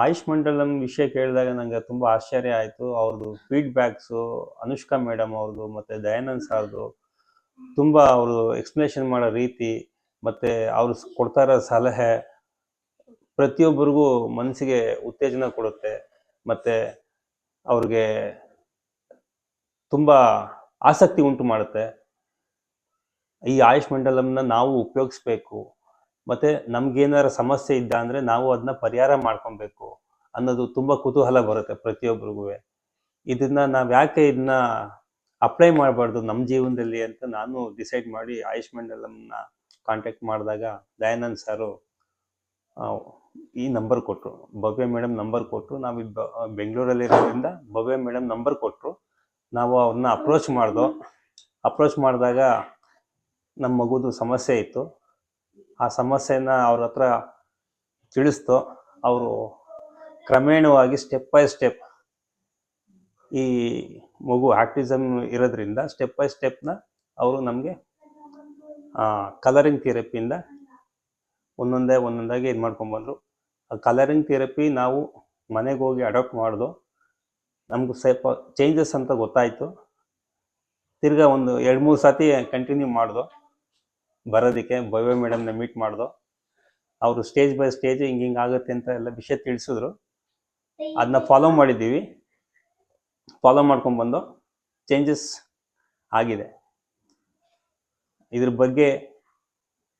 ಆಯುಷ್ ಮಂಡಲಂ ವಿಷಯ ಕೇಳಿದಾಗ ನಂಗೆ ತುಂಬಾ ಆಶ್ಚರ್ಯ ಆಯ್ತು. ಅವ್ರದ್ದು ಫೀಡ್ಬ್ಯಾಕ್ಸು, ಅನುಷ್ಕಾ ಮೇಡಮ್ ಅವ್ರದ್ದು ಮತ್ತೆ ದಯಾನಂದ್ ಸರ್ದು ತುಂಬಾ ಅವರು ಎಕ್ಸ್ಪ್ಲನೇಷನ್ ಮಾಡೋ ರೀತಿ ಮತ್ತೆ ಅವ್ರು ಕೊಡ್ತಾ ಇರೋ ಸಲಹೆ ಪ್ರತಿಯೊಬ್ಬರಿಗೂ ಮನಸ್ಸಿಗೆ ಉತ್ತೇಜನ ಕೊಡುತ್ತೆ. ಮತ್ತೆ ಅವ್ರಿಗೆ ತುಂಬಾ ಆಸಕ್ತಿ ಉಂಟು ಮಾಡುತ್ತೆ. ಈ ಆಯುಷ್ ಮಂಡಲಂನ ನಾವು ಉಪಯೋಗಿಸ್ಬೇಕು, ಮತ್ತೆ ನಮ್ಗೇನಾರ ಸಮಸ್ಯೆ ಇದ್ದ ಅಂದ್ರೆ ನಾವು ಅದನ್ನ ಪರಿಹಾರ ಮಾಡ್ಕೊಬೇಕು ಅನ್ನೋದು ತುಂಬಾ ಕುತೂಹಲ ಬರುತ್ತೆ ಪ್ರತಿಯೊಬ್ಬರಿಗೂ. ಇದನ್ನ ನಾವ್ ಯಾಕೆ ಇದನ್ನ ಅಪ್ಲೈ ಮಾಡಬಾರ್ದು ನಮ್ಮ ಜೀವನದಲ್ಲಿ ಅಂತ ನಾನು ಡಿಸೈಡ್ ಮಾಡಿ ಆಯುಷ್ ಮಂಡಲಂನ ಕಾಂಟ್ಯಾಕ್ಟ್ ಮಾಡಿದಾಗ ದಯಾನಂದ್ ಸಾರು ಈ ನಂಬರ್ ಕೊಟ್ಟರು, ಭವ್ಯ ಮೇಡಮ್ ನಂಬರ್ ಕೊಟ್ಟರು. ನಾವು ಬೆಂಗಳೂರಲ್ಲಿ ಇರೋದ್ರಿಂದ ಭವ್ಯ ಮೇಡಮ್ ನಂಬರ್ ಕೊಟ್ಟರು. ನಾವು ಅವ್ರನ್ನ ಅಪ್ರೋಚ್ ಮಾಡಿದಾಗ ನಮ್ಮ ಮಗುದು ಸಮಸ್ಯೆ ಇತ್ತು. ಆ ಸಮಸ್ಯೆನ ಅವ್ರ ಹತ್ರ ತಿಳಿಸ್ತು. ಅವರು ಕ್ರಮೇಣವಾಗಿ ಸ್ಟೆಪ್ ಬೈ ಸ್ಟೆಪ್ ಈ ಮಗು ಆಟಿಸಮ್ ಇರೋದ್ರಿಂದ ಸ್ಟೆಪ್ ಬೈ ಸ್ಟೆಪ್ನ ಅವರು ನಮಗೆ ಕಲರಿಂಗ್ ಥೆರಪಿಯಿಂದ ಒಂದೊಂದಾಗಿ ಇದು ಮಾಡ್ಕೊಂಡ್ಬಂದರು. ಆ ಕಲರಿಂಗ್ ಥೆರಪಿ ನಾವು ಮನೆಗೆ ಹೋಗಿ ಅಡಾಪ್ಟ್ ಮಾಡಿದು. ನಮ್ಗೆ ಸ್ವಲ್ಪ ಚೇಂಜಸ್ ಅಂತ ಗೊತ್ತಾಯಿತು. ತಿರ್ಗಾ ಒಂದು 2-3 ಸತಿ ಕಂಟಿನ್ಯೂ ಮಾಡ್ದು ಬರೋದಕ್ಕೆ. ಭವ್ಯ ಮೇಡಮ್ನ ಮೀಟ್ ಮಾಡ್ದು. ಅವರು ಸ್ಟೇಜ್ ಬೈ ಸ್ಟೇಜ್ ಹಿಂಗೆ ಆಗುತ್ತೆ ಅಂತ ಎಲ್ಲ ವಿಷಯ ತಿಳಿಸಿದ್ರು. ಅದನ್ನ ಫಾಲೋ ಮಾಡಿದ್ದೀವಿ. ಫಾಲೋ ಮಾಡ್ಕೊಂಡ್ಬಂದು ಚೇಂಜಸ್ ಆಗಿದೆ. ಇದ್ರ ಬಗ್ಗೆ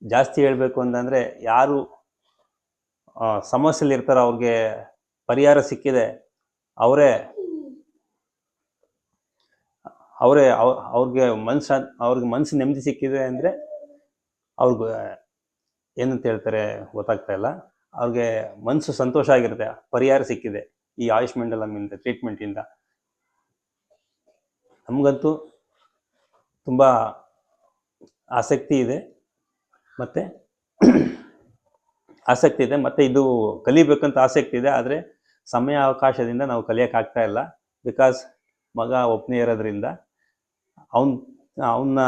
ಜಾಸ್ತಿ ಹೇಳಬೇಕು ಅಂತಂದರೆ, ಯಾರು ಸಮಸ್ಯೆಲಿ ಇರ್ತಾರೋ ಅವ್ರಿಗೆ ಪರಿಹಾರ ಸಿಕ್ಕಿದೆ, ಅವ್ರಿಗೆ ಮನ್ಸು ನೆಮ್ಮದಿ ಸಿಕ್ಕಿದೆ ಅಂದರೆ ಅವ್ರಿಗೆ ಏನಂತ ಹೇಳ್ತಾರೆ ಗೊತ್ತಾಗ್ತಾ ಇಲ್ಲ. ಅವ್ರಿಗೆ ಮನಸ್ಸು ಸಂತೋಷ ಆಗಿರುತ್ತೆ, ಪರಿಹಾರ ಸಿಕ್ಕಿದೆ ಈ ಆಯುಷ್ ಮಂಡಲಂನಿಂದ, ಟ್ರೀಟ್ಮೆಂಟಿಂದ. ನಮಗಂತೂ ತುಂಬ ಆಸಕ್ತಿ ಇದೆ ಮತ್ತು ಇದು ಕಲಿಬೇಕಂತ ಆಸಕ್ತಿ ಇದೆ. ಆದರೆ ಸಮಯ ಅವಕಾಶದಿಂದ ನಾವು ಕಲಿಯೋಕ್ಕಾಗ್ತಾ ಇಲ್ಲ. ಬಿಕಾಸ್ ಮಗ ಒಬ್ಬನೇ ಇರೋದ್ರಿಂದ ಅವನ್ನ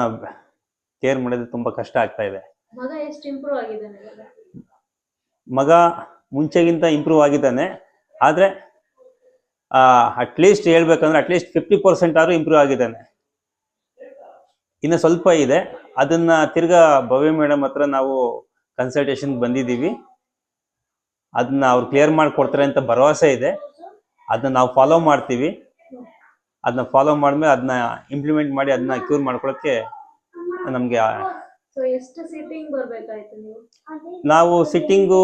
ಕೇರ್ ಮಾಡೋದು ತುಂಬ ಕಷ್ಟ ಆಗ್ತಾ ಇದೆ. ಮಗ ಮುಂಚೆಗಿಂತ ಇಂಪ್ರೂವ್ ಆಗಿದ್ದಾನೆ. ಆದರೆ ಅಟ್ಲೀಸ್ಟ್ ಹೇಳ್ಬೇಕಂದ್ರೆ ಅಟ್ಲೀಸ್ಟ್ 50% ಆದ್ರೂ ಇಂಪ್ರೂವ್ ಆಗಿದ್ದಾನೆ. ಇನ್ನು ಸ್ವಲ್ಪ ಇದೆ. ಅದನ್ನ ತಿರ್ಗಾ ಭವ್ಯ ಮೇಡಮ್ ಹತ್ರ ನಾವು ಕನ್ಸಲ್ಟೇಷನ್ಗೆ ಬಂದಿದ್ದೀವಿ. ಅದನ್ನ ಅವ್ರು ಕ್ಲಿಯರ್ ಮಾಡಿಕೊಡ್ತಾರೆ ಅಂತ ಭರವಸೆ ಇದೆ. ಅದನ್ನ ನಾವು ಫಾಲೋ ಮಾಡ್ತೀವಿ. ಅದನ್ನ ಫಾಲೋ ಮಾಡಿದ್ಮೇಲೆ ಅದನ್ನ ಇಂಪ್ಲಿಮೆಂಟ್ ಮಾಡಿ ಅದನ್ನ ಕ್ಯೂರ್ ಮಾಡ್ಕೊಳ್ಳೋಕ್ಕೆ ನಮಗೆ. ನಾವು ಸಿಟ್ಟಿಂಗು